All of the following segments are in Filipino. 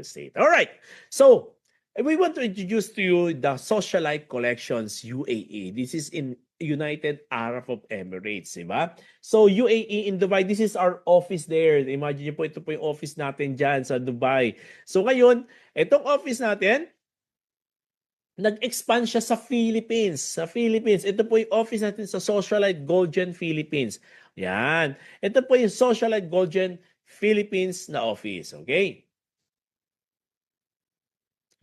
State. All right. So, we want to introduce to you the Socialite Collections UAE. This is in United Arab of Emirates, diba? So, UAE in Dubai, this is our office there. Imagine niyo po, ito po yung office natin dyan sa Dubai. So, ngayon, itong office natin, nag-expand siya sa Philippines. Sa Philippines. Ito po yung office natin sa Socialite Golden Philippines. Yan. Ito po yung Socialite Golden Philippines na office. Okay?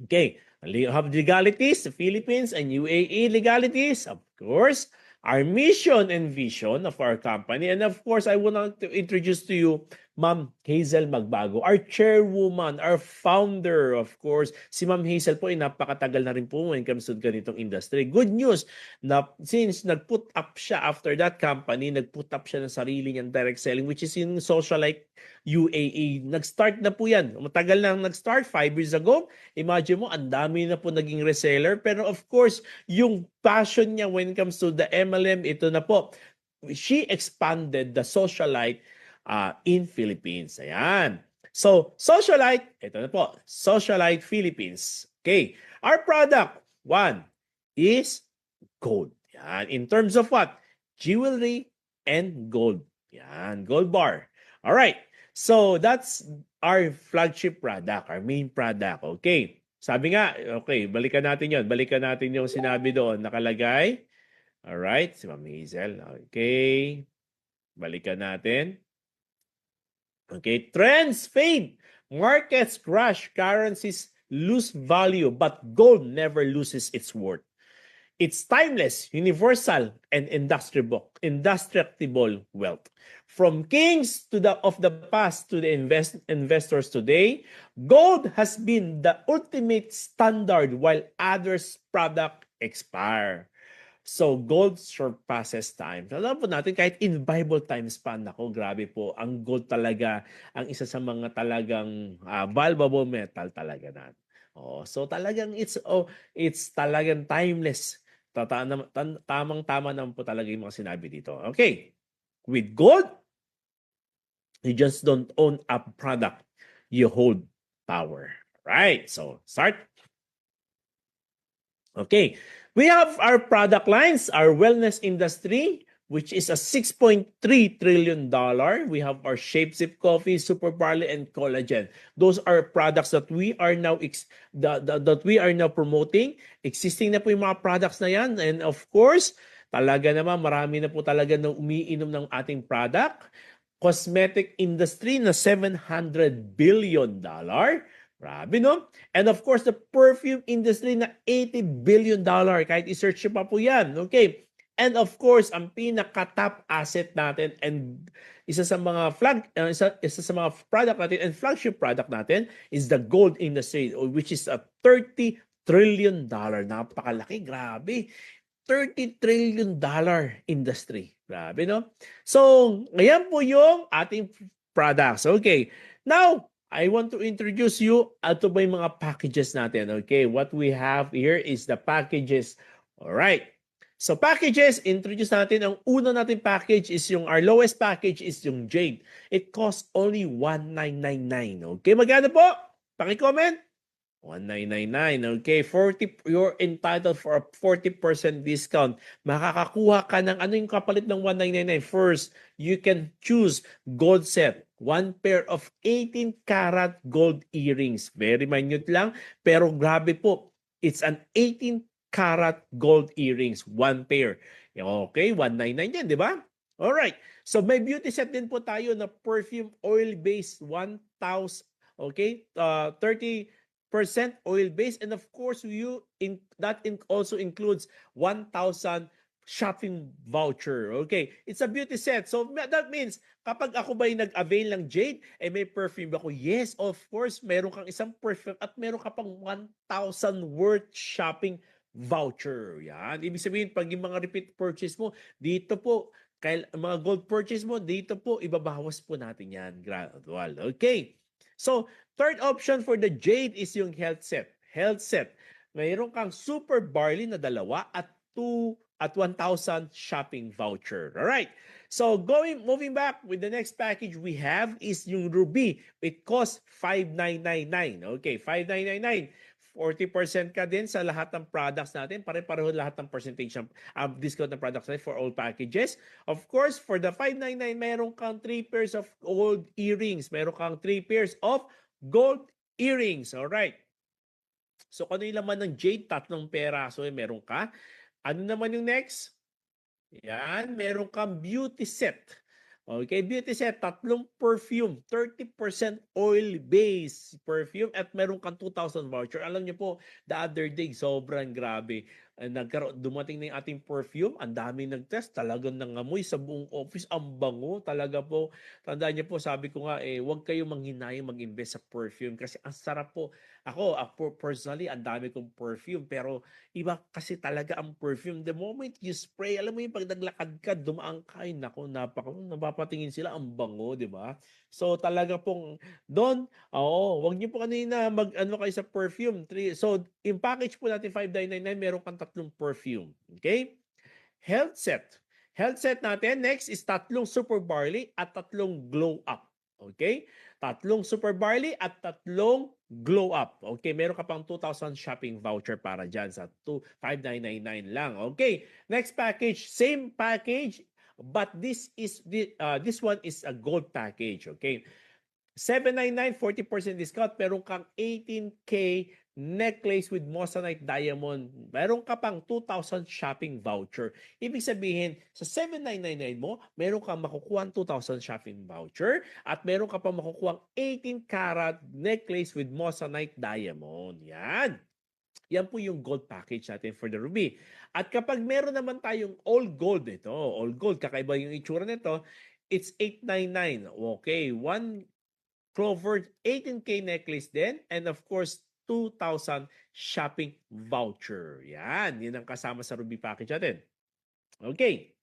Okay. We have legalities, the Philippines and UAE legalities. Of course, our mission and vision of our company. And of course, I want to introduce to you Ma'am Hazel Magbago, our chairwoman, our founder, of course. Si Ma'am Hazel po ay napakatagal na rin po when it comes to ganitong industry. Good news, na since nag-put up siya after that company, nag-put up siya ng sarili niyang direct selling, which is yung Socialite UAE. Nag-start na po yan. Matagal na nag-start, 5 years ago. Imagine mo, ang dami na po naging reseller. Pero of course, yung passion niya when it comes to the MLM, ito na po. She expanded the Socialite in Philippines. Ayan. So, Socialite, ito na po. Socialite Philippines. Okay. Our product, one, is gold. Yan. In terms of what? Jewelry and gold. Yan. Gold bar. All right. So, that's our flagship product, our main product. Okay. Sabi nga, okay, balikan natin yon. Balikan natin yung sinabi doon. Nakalagay. All right. Si Ma'am Hazel. Okay. Balikan natin. Okay, trends fade, markets crash, currencies lose value, but gold never loses its worth. It's timeless, universal, and indestructible wealth. From kings of the past to the investors today, gold has been the ultimate standard while others' product expire. So, gold surpasses time. Alam po natin, kahit in Bible times pa, nako, grabe po, ang gold talaga, ang isa sa mga talagang valuable metal talaga natin. So, talagang it's talagang timeless. Tamang-tama naman po talaga yung mga sinabi dito. Okay. With gold, you just don't own a product. You hold power. Right. So, start. Okay. We have our product lines, our wellness industry, which is a $6.3 trillion. We have our Shape-Sip Coffee, Super Barley, and Collagen. Those are products that we are now promoting. Existing na po yung mga products na yan. And of course, talaga naman, marami na po talaga na umiinom ng ating product. Cosmetic industry na $700 billion. Grabe, no? And of course, the perfume industry na $80 billion. Kahit i-search nyo pa po yan. Okay. And of course, ang pinaka-top asset natin and isa sa mga product natin and flagship product natin is the gold industry, which is a $30 trillion. Napakalaki, grabe. $30 trillion industry. Grabe, no? So, ngayon po yung ating products. Okay. Now, I want to introduce you ito ba yung mga packages natin. Okay, what we have here is the packages. All right. So packages, introduce natin. Ang una natin package is our lowest package is yung Jade. It costs only $1,999. Okay, magkano po? Paki-comment. $1,999. Okay, you're entitled for a 40% discount. Makakakuha ka ng ano yung kapalit ng $1,999. First, you can choose gold set. One pair of 18 karat gold earrings. Very minute lang, pero grabe po. It's an 18 karat gold earrings. One pair. Okay, $199 yan, di ba? Alright. So may beauty set din po tayo na perfume oil-based 1,000. Okay, 30% oil-based. And of course, that also includes 1,000 shopping voucher. Okay, it's a beauty set. So that means kapag ako ba'y nag-avail ng Jade, may perfume ako. Yes, of course, meron kang isang perfume at meron ka pang 1,000 worth shopping voucher. Yan. Ibig sabihin, pag yung mga repeat purchase mo, dito po, mga gold purchase mo, dito po, ibabawas po natin yan. Gradual. Okay. So, third option for the Jade is yung health set. Health set. Mayroon kang Super Barley na 2 at at 1,000 shopping voucher. All right. So moving back with the next package we have is yung Ruby. It costs 5,999. Okay, 5,999. 40% ka din sa lahat ng products natin. Pare-pareho lahat ng percentage ng discount ng products natin for all packages. Of course, for the 599, meron kang 3 pairs of gold earrings. Meron kang 3 pairs of gold earrings. Alright. So, kung ano yung laman ng jade, 3 peraso meron ka. Ano naman yung next? Yan, meron kang beauty set. Okay, beauty set, 3 perfume, 30% oil-based perfume at meron kang 2,000 voucher. Alam niyo po, the other day, sobrang grabe. Dumating na yung ating perfume, ang dami nag-test, talagang nangamoy sa buong office, ang bango, talaga po. Tandaan niyo po, sabi ko nga, huwag kayong manghinayang mag-invest sa perfume kasi ang sarap po. Ako, personally, ang dami kong perfume, pero iba kasi talaga ang perfume. The moment you spray, alam mo yung pag naglakad ka, dumaan ka, ay naku, napapatingin sila, ang bango, di ba? So talaga pong doon, wag niyo po kanina mag-ano kayo sa perfume. So in package po natin 5,999, meron kang 3 perfume. Okay? Health set. Health set natin, next is 3 super barley at 3 glow up. Okay? 3 super barley at 3 glow up. Okay, meron ka pang 2,000 shopping voucher para dyan sa 5,999 lang. Okay, next package, same package, but this one is a gold package. Okay, 799, 40% discount. Meron kang 18K necklace with moissanite diamond. Meron ka pang 2,000 shopping voucher. Ibig sabihin, sa 7,999 mo, meron kang makukuha 2,000 shopping voucher at meron ka pang makukuha 18 karat necklace with moissanite diamond. Yan. Yan po yung gold package natin for the Ruby. At kapag meron naman tayong all gold, all gold, kakaiba yung itsura nito, it's 899. Okay, one Clover 18K necklace din, and of course 2,000 shopping voucher. Yan ang kasama sa Ruby package natin. Okay.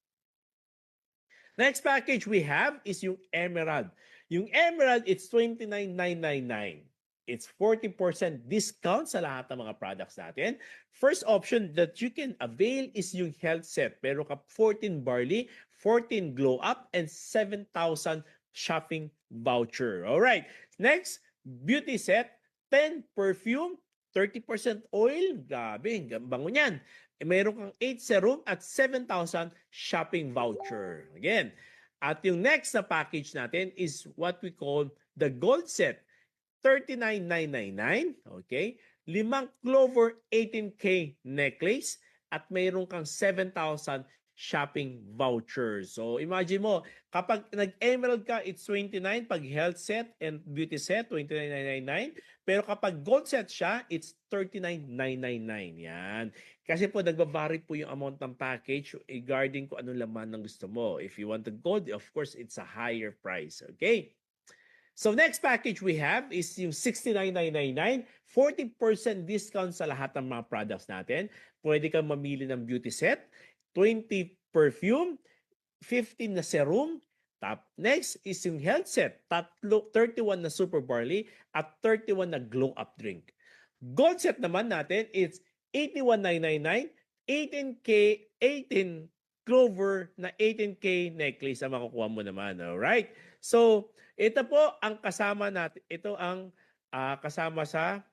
Next package we have is yung Emerald. Yung Emerald, it's 29,999. It's 40% discount sa lahat ng mga products natin. First option that you can avail is yung health set. Meron ka 14 barley, 14 glow up, and 7,000 shopping voucher. All right. Next, beauty set, 10 perfume, 30% oil. Grabe, bango niyan. Meron kang 8 serum at 7,000 shopping voucher. Again, at yung next na package natin is what we call the gold set. 39,999. Okay? 5 Clover 18K necklace at mayroon kang 7,000 shopping voucher. So imagine mo, kapag nag-emerald ka, it's 29. Pag health set and beauty set, 29,999. Pero kapag gold set siya, it's 39,999. Yan. Kasi po nagbabari po yung amount ng package regarding kung anong laman ng gusto mo. If you want the gold, of course, it's a higher price. Okay? So next package we have is yung 69,999, 40% discount sa lahat ng mga products natin. Pwede kang mamili ng beauty set, 20 perfume, 15 na serum. Next is yung health set, 31 na super barley at 31 na glow up drink. Gold set naman natin, it's 81,999, 18K, 18 Clover na 18K necklace ang makukuha mo naman. Alright? So, ito po ang kasama natin. Ito ang kasama sa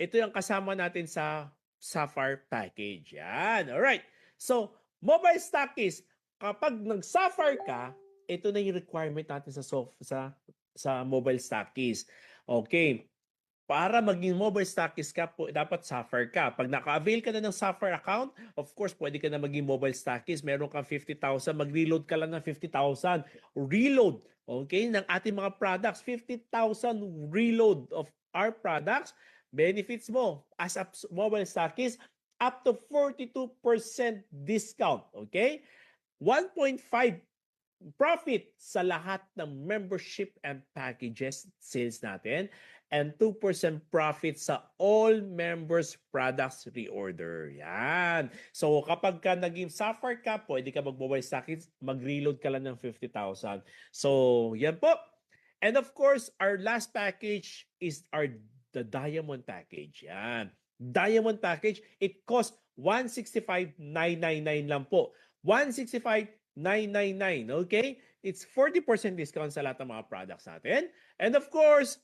ito yung kasama natin sa Sapphire package. Yan. Alright. So, mobile stockist, kapag nag-Sapphire ka, ito na yung requirement natin sa mobile stockist. Okay. Para maging mobile stockist ka, dapat Sapphire ka. Pag naka-avail ka na ng Sapphire account, of course, pwede ka na maging mobile stockist. Meron kang 50,000, mag-reload ka lang ng 50,000. Reload, okay, ng ating mga products. 50,000 reload of our products. Benefits mo as a mobile stockist, up to 42% discount, okay? 1.5 profit sa lahat ng membership and packages sales natin, and 2% profit sa all members products reorder. Yan. So kapag ka naging Sapphire ka, pwede ka mag-mobile stockist, mag-reload ka lang ng 50,000. So yan po. And of course, our last package is the Diamond package. Yan. Diamond package, it costs 165,999 lang po. 165,999, okay? It's 40% discount sa lahat ng mga products natin. And of course,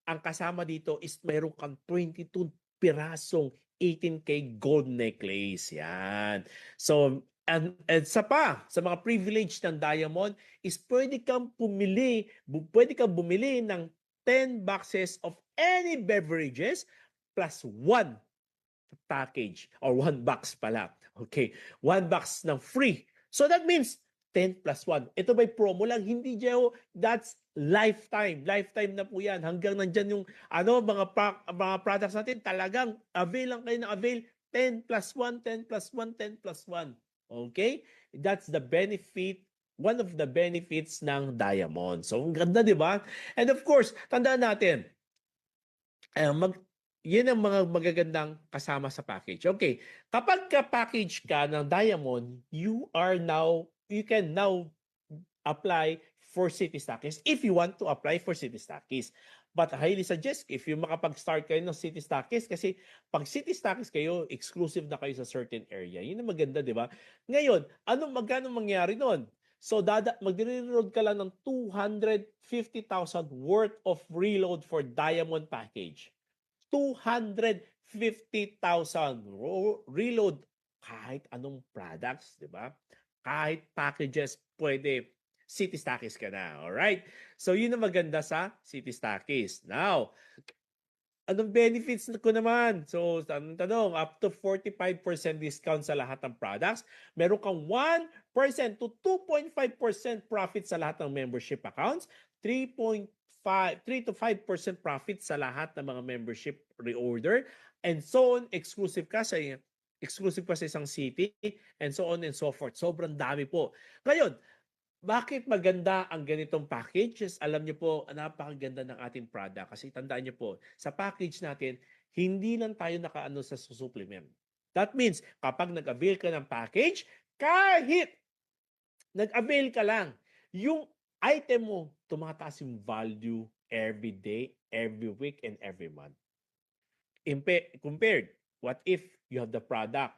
ang kasama dito is meron kang 22 pirasong 18K gold necklace. Yan. So, and sa mga privilege ng Diamond is pwede kang bumili ng 10 boxes of any beverages plus one package or one box pala. Okay, one box ng free. So that means 10 plus 1. Ito ba'y promo lang? Hindi, Jeo. That's lifetime. Lifetime na po yan. Hanggang nandyan yung mga products natin, talagang avail lang kayo ng avail. 10 plus 1, 10 plus 1, 10 plus 1. Okay? That's the benefit, one of the benefits ng Diamond. So, ang ganda, di ba? And of course, tandaan natin, yan ang mga magagandang kasama sa package. Okay, kapag ka-package ka ng Diamond, you can now apply for City Stockies if you want to apply for City Stockies. But I highly suggest if you makapag-start kayo ng City Stockies kasi pag City Stockies kayo, exclusive na kayo sa certain area. Yun ang maganda, di ba? Ngayon, magkano mangyari nun? So, magre-reload ka lang ng 250,000 worth of reload for Diamond package. 250,000 reload kahit anong products, di ba? Kahit packages, pwede. City Stockies ka na, alright? So, yun ang maganda sa City Stockies. Now, anong benefits ko naman? So, tanong, up to 45% discount sa lahat ng products. Meron kang 1% to 2.5% profit sa lahat ng membership accounts. 3 to 5% profit sa lahat ng mga membership reorder. And so on, exclusive pa sa isang city, and so on and so forth. Sobrang dami po. Ngayon, bakit maganda ang ganitong packages? Alam niyo po, napakaganda ng ating product. Kasi tandaan niyo po, sa package natin, hindi lang tayo nakaano sa supplement. That means, kapag nag-avail ka ng package, kahit nag-avail ka lang, yung item mo, tumataas yung value every day, every week, and every month. Compared, what if you have the product,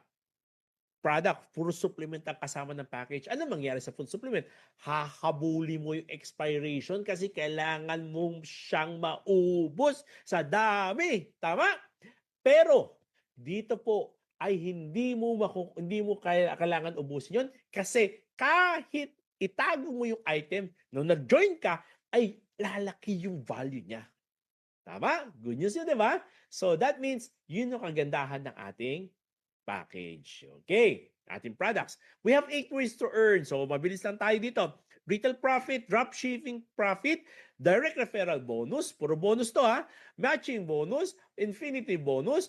puro supplement ang kasama ng package. Ano mangyari sa food supplement? Hahabuli mo yung expiration kasi kailangan mong siyang maubos sa dami. Tama? Pero, dito po ay hindi mo kailangan ubusin yun kasi kahit itago mo yung item, nung nag-join ka, ay lalaki yung value niya. Tama? Good news yun, di ba? So, that means, yun yung kagandahan ng ating package. Okay, ating products. We have 8 ways to earn. So, mabilis lang tayo dito. Retail profit, dropshipping profit, direct referral bonus, puro bonus to ha, matching bonus, infinity bonus,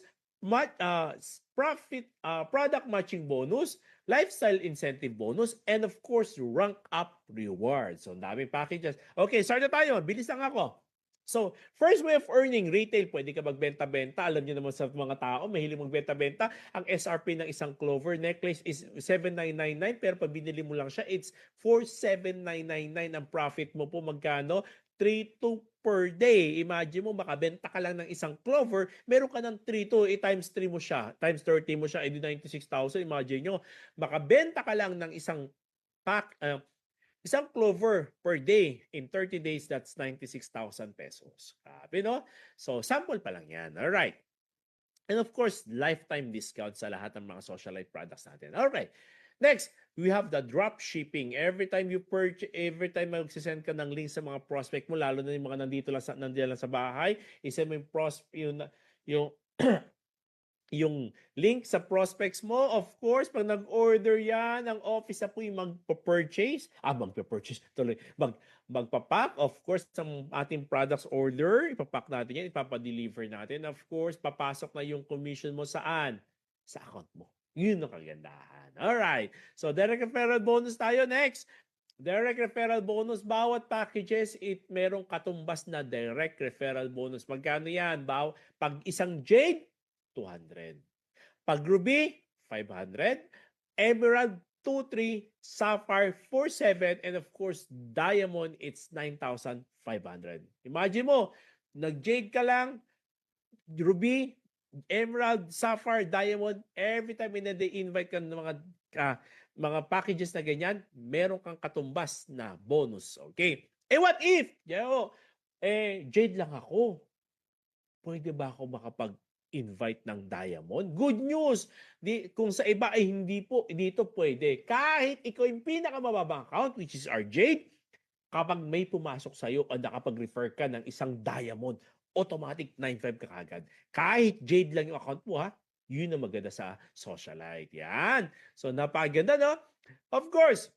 product matching bonus, lifestyle incentive bonus, and of course, rank up rewards. So, ang daming packages. Okay, start na tayo. Bilis lang ako. So, first way of earning, retail, pwede ka magbenta-benta. Alam niyo naman sa mga tao, mahilig magbenta-benta. Ang SRP ng isang Clover necklace is 7,999 pero pag binili mo lang siya, it's 4,7,999. Ang profit mo po magkano? 3,200 per day. Imagine mo, makabenta ka lang ng isang Clover, meron ka ng 3,200, times 3 mo siya, times 30 mo siya, edi 96,000. Imagine nyo, makabenta ka lang ng isang isang Clover per day. In 30 days, that's 96,000 pesos. Grabe, no? So, sample pa lang yan. Alright. And of course, lifetime discount sa lahat ng mga socialite products natin. Alright. Next, we have the drop shipping. Every time magsisend ka ng link sa mga prospect mo, lalo na yung mga nandito lang sa bahay, isend mo yung yung link sa prospects mo. Of course, pag nag-order yan, ang office na po yung magpa-purchase. Tuloy. Magpapack. Of course, sa ating products order, ipapack natin yan, ipapadeliver natin. Of course, papasok na yung commission mo saan? Sa account mo. Yun ang kagandahan. Alright. So, direct referral bonus tayo. Next. Direct referral bonus, bawat packages, merong katumbas na direct referral bonus. Magkano yan? Pag isang Jade, 200. Pag Ruby, 500. Emerald, 2,300. Sapphire, 4,700. And of course, Diamond, it's 9,500. Imagine mo, nag-Jade ka lang, Ruby, Emerald, Sapphire, Diamond, every time na invite ka ng mga packages na ganyan, meron kang katumbas na bonus. Okay? What if? Jade lang ako. Pwede ba ako makapag-invite ng Diamond? Good news! Kung sa iba ay hindi po, dito pwede. Kahit ikaw yung pinakamababang account, which is our Jade, kapag may pumasok sa'yo o nakapag-refer ka ng isang Diamond, automatic 9.5 ka kagad. Kahit Jade lang yung account mo, yun ang maganda sa Socialite. Yan. So, napaganda, no? Of course,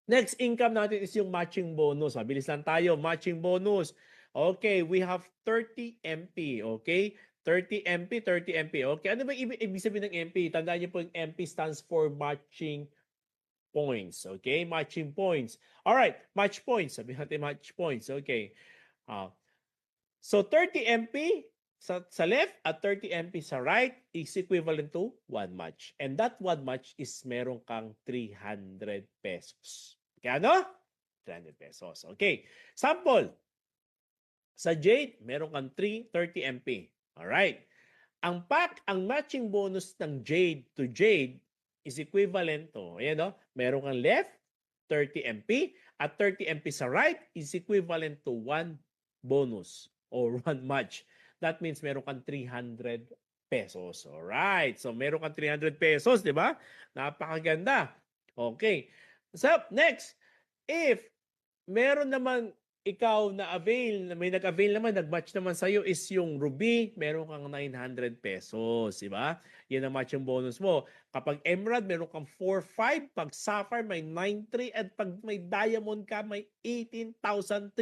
next income natin is yung matching bonus. Mabilis lang tayo. Matching bonus. Okay, we have 30 MP. Okay? 30 MP, 30 MP. Okay, ano ba ibig sabihin ng MP? Tandaan niyo po yung MP stands for matching points. Okay? Matching points. Alright, match points. Sabihin natin match points. Okay. So 30 MP sa left at 30 MP sa right is equivalent to 1 match. And that 1 match is meron kang 300 pesos. Kano? 300 pesos. Okay. Sample. Sa Jade, meron kang 30 MP. Alright. Ang matching bonus ng Jade to Jade is equivalent to, ayan o, meron kang left, 30 MP, at 30 MP sa right is equivalent to 1 bonus or 1 match. That means meron kang 300 pesos. Alright. So, meron kang 300 pesos, di ba? Napakaganda. Okay. So, next. If meron naman ikaw na avail, may nag-avail naman, nag-match naman sa'yo is yung Ruby, meron kang 900 pesos, di ba? Yan ang matching bonus mo. Kapag Emerald, meron kang 4.5. Pag Sapphire, may 9.3. At pag may Diamond ka, may 18,300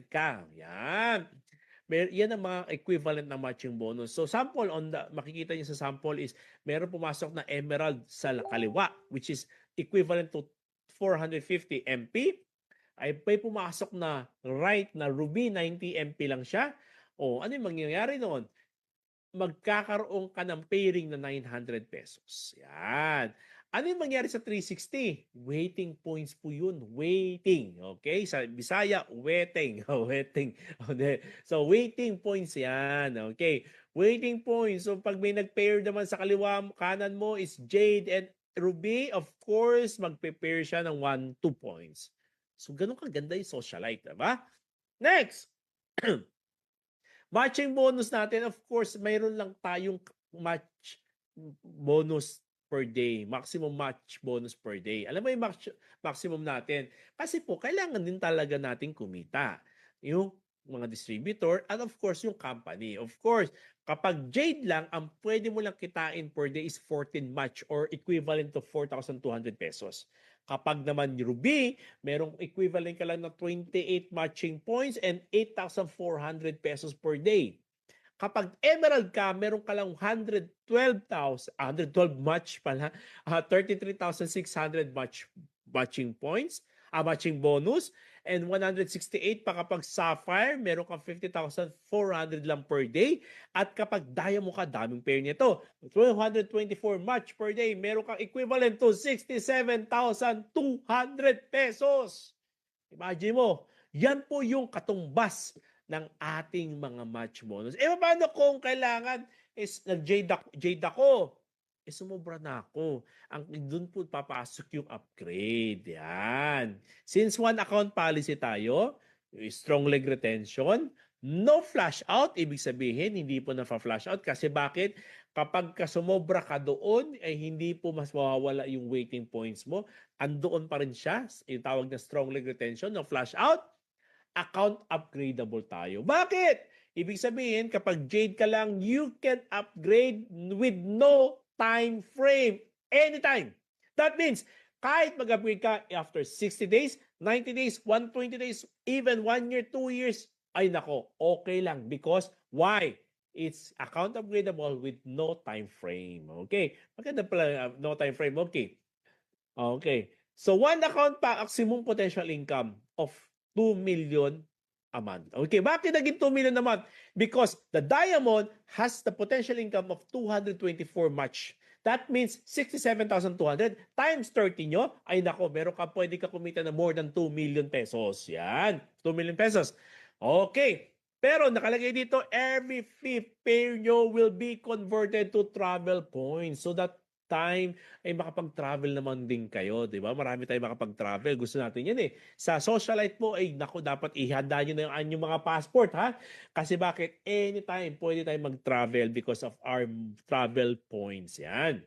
ka. Yan. Yan ang mga equivalent na matching bonus. So sample, makikita niyo sa sample is meron pumasok na Emerald sa kaliwa, which is equivalent to 450 MP. Ay may pumasok na right na Ruby, 90 MP lang siya. Ano yung mangyayari noon? Magkakaroon ka ng pairing na 900 pesos. Yan. Ano yung mangyari sa 360? Waiting points po yun. Waiting. Okay? Sa Bisaya, waiting. Waiting. So, waiting points yan. Okay? Waiting points. So, pag may nag-pair naman sa kaliwa, kanan mo is Jade and Ruby, of course, mag-pair siya ng 1-2 points. So, ganun kaganda yung Socialite. Diba? Next! Matching bonus natin, of course, mayroon lang tayong match bonus per day. Maximum match bonus per day. Alam mo yung maximum natin? Kasi po, kailangan din talaga natin kumita. Yung mga distributor and of course, yung company. Of course, kapag Jade lang, ang pwede mo lang kitain per day is 14 match or equivalent to 4,200 pesos. Kapag naman Ruby, merong equivalent ka lang na 28 matching points and 8,400 pesos per day. Kapag Emerald ka, meron ka lang 112 match pala, 33,600 matching points, matching bonus, and 168 pa kapag Sapphire, meron kang 50,400 lang per day. At kapag Diamond ka, daming pair nito. 224 match per day, meron kang equivalent to 67,200 pesos. Imagine mo, yan po yung katumbas ng ating mga match bonus. Paano kung kailangan is nag-Jade ako? Sumobra na ako. Doon po papasok yung upgrade. Yan. Since one account policy tayo, strong leg retention, no flash out, ibig sabihin, hindi po na-flash out. Kasi bakit? Kapag sumobra ka doon, ay hindi po mas mawawala yung waiting points mo. Andoon pa rin siya, yung tawag na strong leg retention, no flash out, account upgradable tayo. Bakit? Ibig sabihin, kapag Jade ka lang, you can upgrade with no time frame. Anytime. That means, kahit mag-upgrade ka after 60 days, 90 days, 120 days, even 1 year, 2 years, ay nako, okay lang. Because, why? It's account upgradable with no time frame. Okay? Maganda pala, no time frame. Okay. Okay. So, one account pa, maximum potential income of 2 million a month. Okay, bakit naging 2 million a month? Because the Diamond has the potential income of 224 match. That means 67,200 times 30 nyo, ay nako, pwede ka kumita na more than 2 million pesos. Yan, 2 million pesos. Okay, Pero nakalagay dito, every fifth pair nyo will be converted to travel points. So that time ay makapag-travel naman din kayo, di ba? Marami tayong makapag-travel. Gusto natin yan eh. Sa socialite po, ay naku, dapat ihanda nyo na yung anyong mga passport, ha? Kasi bakit? Anytime, pwede tayong mag-travel because of our travel points. Yan.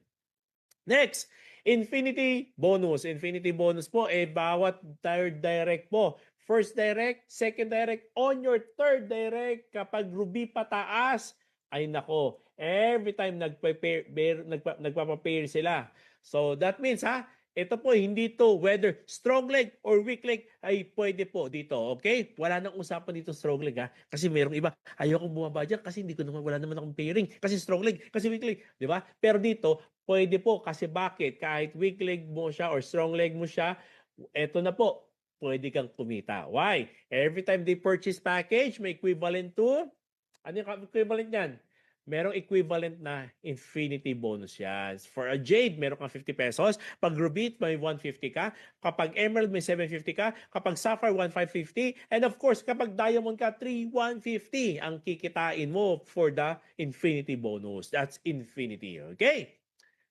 Next, Infinity Bonus. Infinity Bonus po, bawat third direct po. First direct, second direct, on your third direct, kapag ruby pataas, ay nako, every time nagpapapair sila. So that means ito po, hindi to whether strong leg or weak leg ay pwede po dito. Okay? Wala nang usapan dito strong leg Kasi merong iba, ayoko bumaba dyan kasi wala naman akong pairing. Kasi strong leg, kasi weak leg. Di ba? Pero dito, pwede po kasi bakit? Kahit weak leg mo siya or strong leg mo siya, eto na po, pwede kang kumita. Why? Every time they purchase package, may equivalent to, ano yung equivalent yan? Merong equivalent na infinity bonus yan. For a jade, meron kang 50 pesos. Pag ruby, may 150 ka. Kapag emerald, may 750 ka. Kapag sapphire, 1,550. And of course, kapag diamond ka, 3,150 ang kikitain mo for the infinity bonus. That's infinity. Okay?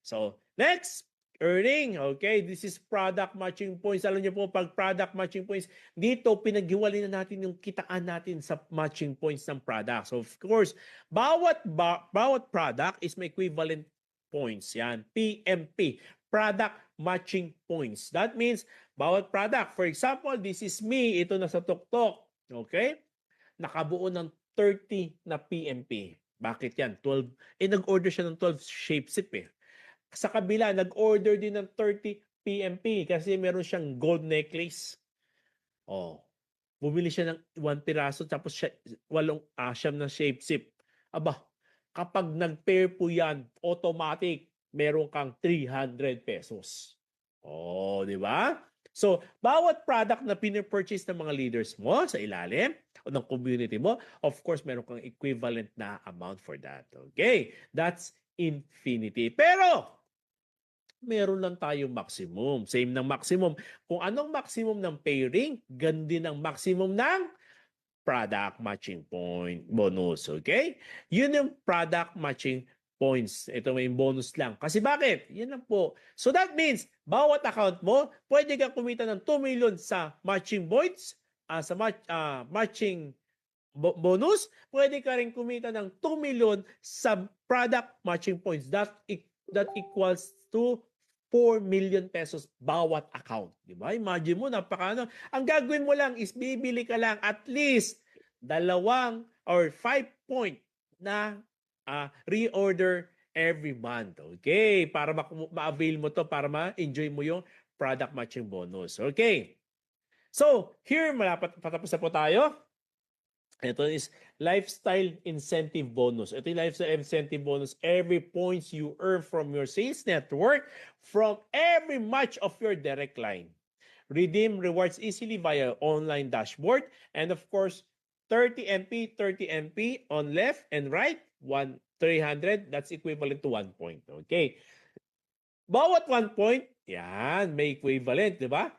So, next, earning. Okay, this is product matching points. Alam niyo po, pag product matching points, dito pinaghiwalay na natin yung kitaan natin sa matching points ng product. So, of course, bawat product is may equivalent points. Yan, PMP, product matching points. That means, bawat product, for example, this is me, ito na sa tuktok. Okay? Nakabuo ng 30 na PMP. Bakit yan? 12. Nag-order siya ng 12 shapesip Sa kabila, nag-order din ng 30 PMP kasi meron siyang gold necklace. Oh. Bumili siya ng 1 piraso tapos siyam na shapesip. Aba, kapag nag-pair po yan, automatic, meron kang 300 pesos. Oh, di ba? So, bawat product na pinipurchase ng mga leaders mo sa ilalim o ng community mo, of course, meron kang equivalent na amount for that. Okay? That's infinity. Pero, meron lang tayong maximum. Same ng maximum. Kung anong maximum ng pairing, ganun din ang maximum ng product matching point bonus. Okay? Yun yung product matching points. Ito may bonus lang. Kasi bakit? Yan lang po. So that means, bawat account mo, pwede kang kumita ng 2 million sa matching points, matching bonus, pwede ka rin kumita ng 2 million sa product matching points. That equals to 4 million pesos bawat account. Di ba? Imagine mo, napaka. Ang gagawin mo lang is bibili ka lang at least 2 or 5 point na reorder every month. Okay? Para ma-avail mo to, para ma-enjoy mo yung product matching bonus. Okay? So, here, patapos na po tayo. Ito is lifestyle incentive bonus. Ito yung lifestyle incentive bonus. Every points you earn from your sales network from every match of your direct line. Redeem rewards easily via online dashboard. And of course, 30 MP, 30 MP on left and right. 300, that's equivalent to 1 point. Okay. Bawat 1 point, yan, may equivalent, di ba?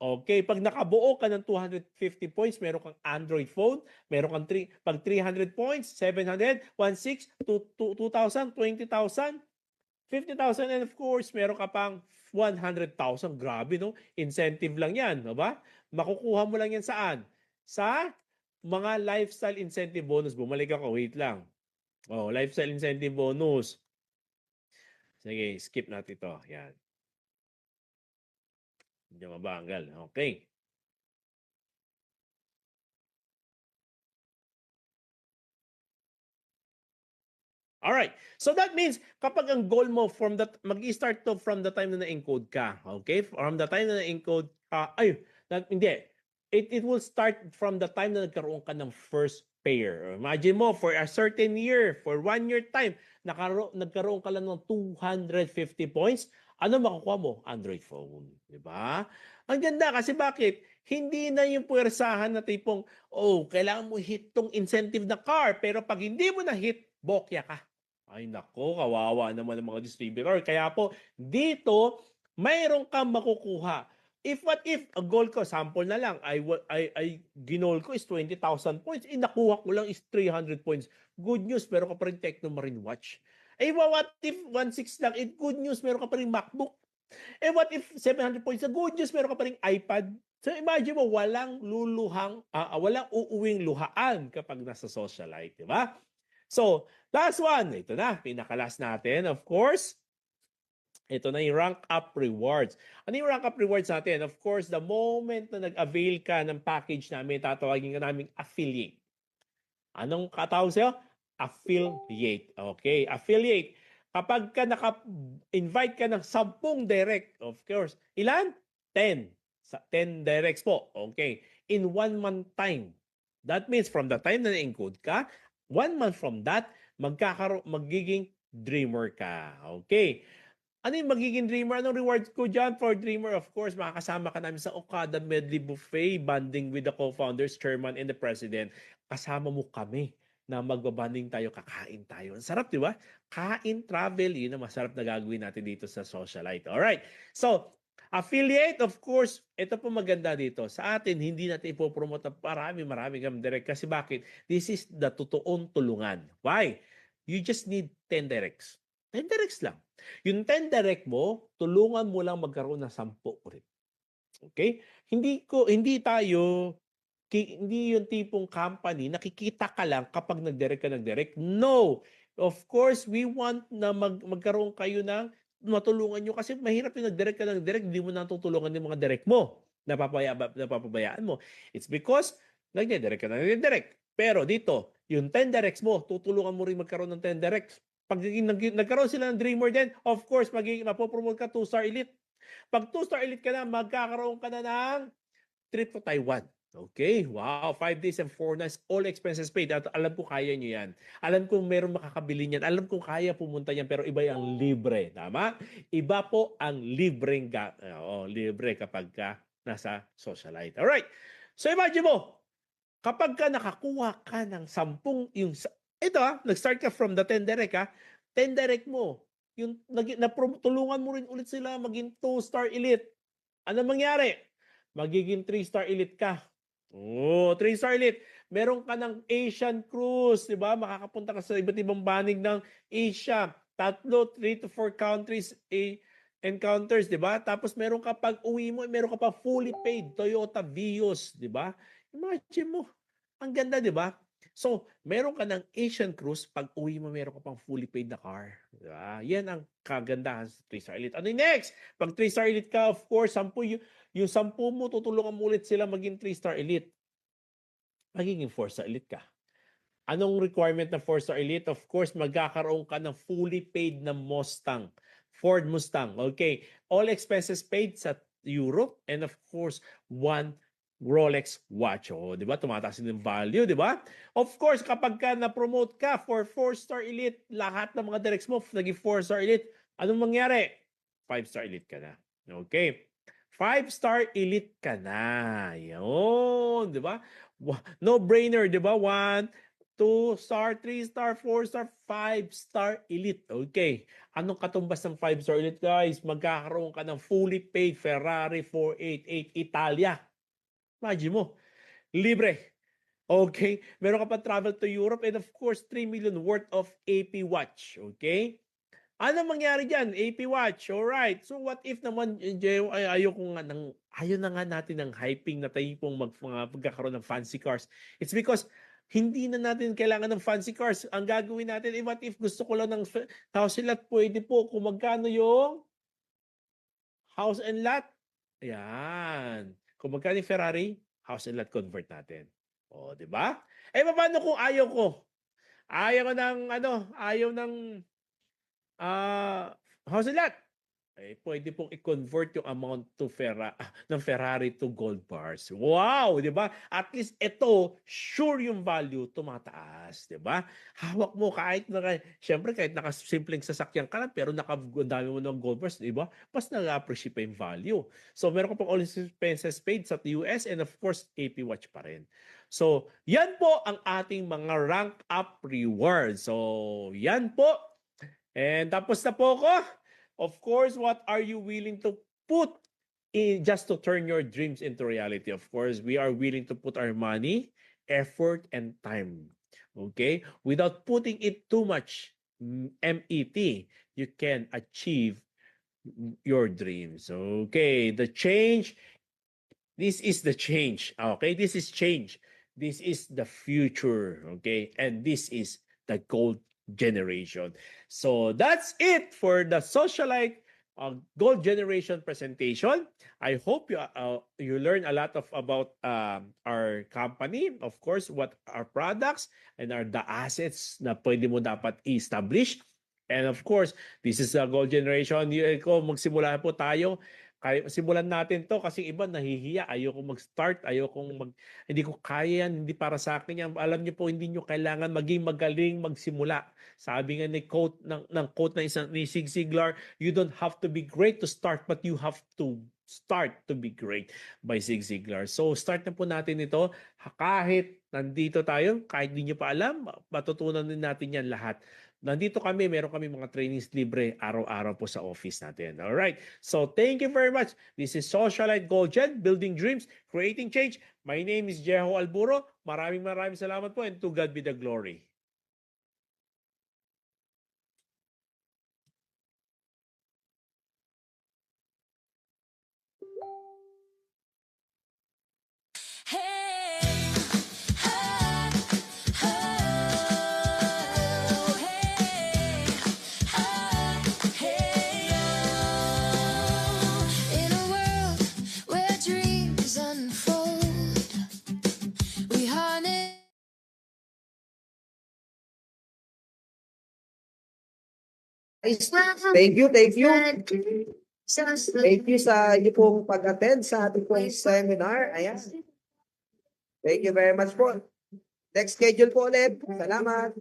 Okay, pag nakabuo ka ng 250 points, meron kang Android phone, meron kang pag 300 points, 700, 16, 2,000, 20,000, 50,000, and of course, meron ka pang 100,000. Grabe, no? Incentive lang yan, no ba? Makukuha mo lang yan saan? Sa mga lifestyle incentive bonus. Bumalik ako, wait lang. Oh, lifestyle incentive bonus. Sige, skip natin ito. Yan. Hindi mabanggal. Okay. Alright. So that means, kapag ang goal mo mag-i-start to from the time na na-encode ka. Okay? From the time na na-encode ka, hindi. It will start from the time na nagkaroon ka ng first pair. Imagine mo, for a certain year, for 1 year time, nagkaroon ka lang ng 250 points. Ano makukuha mo? Android phone. Diba? Ang ganda kasi bakit? Hindi na yung puwersahan na tipong, kailangan mo hit tong incentive na car, pero pag hindi mo na hit, bokya ka. Ay nako, kawawa naman ng mga distributor. Kaya po, dito, mayroon kang makukuha What if, a goal ko, sample na lang, ginol ko is 20,000 points, nakuha ko lang is 300 points. Good news, meron ka pa rin Technomarine watch. What if 1.6 lang, good news, meron ka pa rin MacBook. What if 700 points, good news, meron ka pa rin iPad. So imagine mo, walang walang uuwing luhaan kapag nasa socialite, di ba? So, last one, ito na, pinakalas natin, of course, ito na yung rank up rewards. Ano yung rank up rewards natin? Of course, the moment na nag-avail ka ng package namin, tatawagin ka namin affiliate. Anong katawag sa'yo? Affiliate. Okay, affiliate. Kapag ka naka-invite ka ng 10 direct, of course, ilan? 10. 10 directs po. Okay. In 1 month time. That means from the time na na-encode ka, 1 month from that, magiging dreamer ka. Okay. Ano yung magiging dreamer? Anong rewards ko dyan for dreamer? Of course, makakasama ka namin sa Okada Medley Buffet, banding with the co-founders, chairman, and the president. Kasama mo kami na magbabanding tayo, kakain tayo. Ang sarap, di ba? Kain, travel, yun ang masarap na gagawin natin dito sa Socialite. Alright, so, affiliate, of course, ito po maganda dito. Sa atin, hindi natin ipopromote na marami kami direct. Kasi bakit? This is the totoong tulungan. Why? You just need 10 directs. 10 directs lang. Yung 10 direct mo, tulungan mo lang magkaroon ng 10 ulit. Okay? Hindi yung tipong company, nakikita ka lang kapag nag-direct ka ng-direct. No! Of course, we want na magkaroon kayo ng matulungan nyo kasi mahirap yung nag-direct ka ng-direct, hindi mo natutulungan yung mga direct mo. Napapabayaan mo. It's because nag-direct ka ng-direct. Pero dito, yung 10 directs mo, tutulungan mo rin magkaroon ng 10 directs. Pag nagkaroon sila ng Dreamer din, of course, mapopromote ka 2-star elite. Pag 2-star elite ka na, magkakaroon ka na ng trip to Taiwan. Okay, wow, 5 days and 4 nights, all expenses paid. At alam ko kaya nyo yan. Alam ko meron makakabili niyan. Alam ko kaya pumunta yan, pero iba yung libre. Tama? Iba po ang libre kapag ka nasa socialite. Alright, so imagine mo, kapag ka nakakuha ka ng 10, nag-start ka from the 10 direct 10 direct mo, tulungan mo rin ulit sila maging 2-star elite. Ano mangyari? Magiging 3-star elite ka. 3-star elite. Meron ka ng Asian cruise, di ba? Makakapunta ka sa iba't ibang banig ng Asia. 3 to 4 countries encounters, di ba? Tapos meron ka pag uwi mo, meron ka pa fully paid Toyota Vios, di ba? Imagine mo. Ang ganda, di ba? So, meron ka ng Asian cruise, pag uwi mo, meron ka pang fully paid na car. Diba? Yan ang kagandahan sa 3-star elite. Ano yung next? Pag 3-star elite ka, of course, yung 10 mo, tutulungan mo ulit sila maging 3-star elite. Magiging 4-star elite ka. Anong requirement ng 4-star elite? Of course, magkakaroon ka ng fully paid na Mustang. Ford Mustang. Okay. All expenses paid sa Europe and of course, one Rolex watch. Di ba? Tumataas din yung value, di ba? Of course, kapag ka na-promote ka for 4-star elite, lahat ng mga directs mo naging 4-star elite, anong mangyari? 5-star elite ka na. Okay. 5-star elite ka na. Yun, di ba? No-brainer, di ba? 1, 2-star, 3-star, 4-star, 5-star elite. Okay. Anong katumbas ng 5-star elite, guys? Magkakaroon ka ng fully paid Ferrari 488 Italia. Imagine mo, libre. Okay? Meron ka pa travel to Europe and of course, 3 million worth of AP watch. Okay? Ano mangyari dyan? AP watch. Alright. So what if naman, ayaw na nga natin ng hyping na tayo pong magkakaroon ng fancy cars. It's because hindi na natin kailangan ng fancy cars. Ang gagawin natin, what if gusto ko lang ng house and lot? Pwede po kung magkano yung house and lot. Ayan. Kung magkano yung Ferrari, house and lot convert natin. O, di ba? Paano kung ayaw ko? Ayaw ng house and lot. Pwede pong i-convert yung amount ng Ferrari to gold bars. Wow, 'di ba? At least ito, sure yung value tumataas, 'di ba? Hawak mo syempre kahit nakasimpleng sasakyan ka lang pero nakadami mo ng gold bars, 'di ba? Mas na-appreciate pa yung value. So meron ka pang all expenses paid sa US and of course AP watch pa rin. So, yan po ang ating mga rank up rewards. So, yan po. And tapos na po ako. Of course, what are you willing to put just to turn your dreams into reality. Of course, we are willing to put our money, effort, and time. Okay? Without putting it too much MET, you can achieve your dreams. Okay, the change. This is the change. Okay, this is change. This is the future. Okay, and this is the gold generation. So that's it for the socialite gold generation presentation. I hope you learn a lot of about our company, of course, what our products and the assets na pwede mo dapat i-establish. And of course, this is a gold generation. Magsimula po tayo. Simulan natin to kasi iba nahihiya. Ayoko mag-start. Hindi ko kaya yan. Hindi para sa akin yan. Alam niyo po, hindi niyo kailangan maging magaling magsimula. Sabi nga ni quote ni Zig Ziglar, you don't have to be great to start, but you have to start to be great by Zig Ziglar. So start na po natin ito. Kahit nandito tayo, kahit hindi niyo pa alam, matutunan din natin yan lahat. Nandito kami, meron kami mga trainings libre araw-araw po sa office natin. All right. So thank you very much. This is Socialite Gold Gen, Building Dreams, Creating Change. My name is Jeho Alburo. Maraming salamat po, and to God be the glory. Thank you, thank you. Thank you sa iyo pong pag-attend sa ating pong seminar. Ayan. Thank you very much po. Next schedule po ulit. Salamat.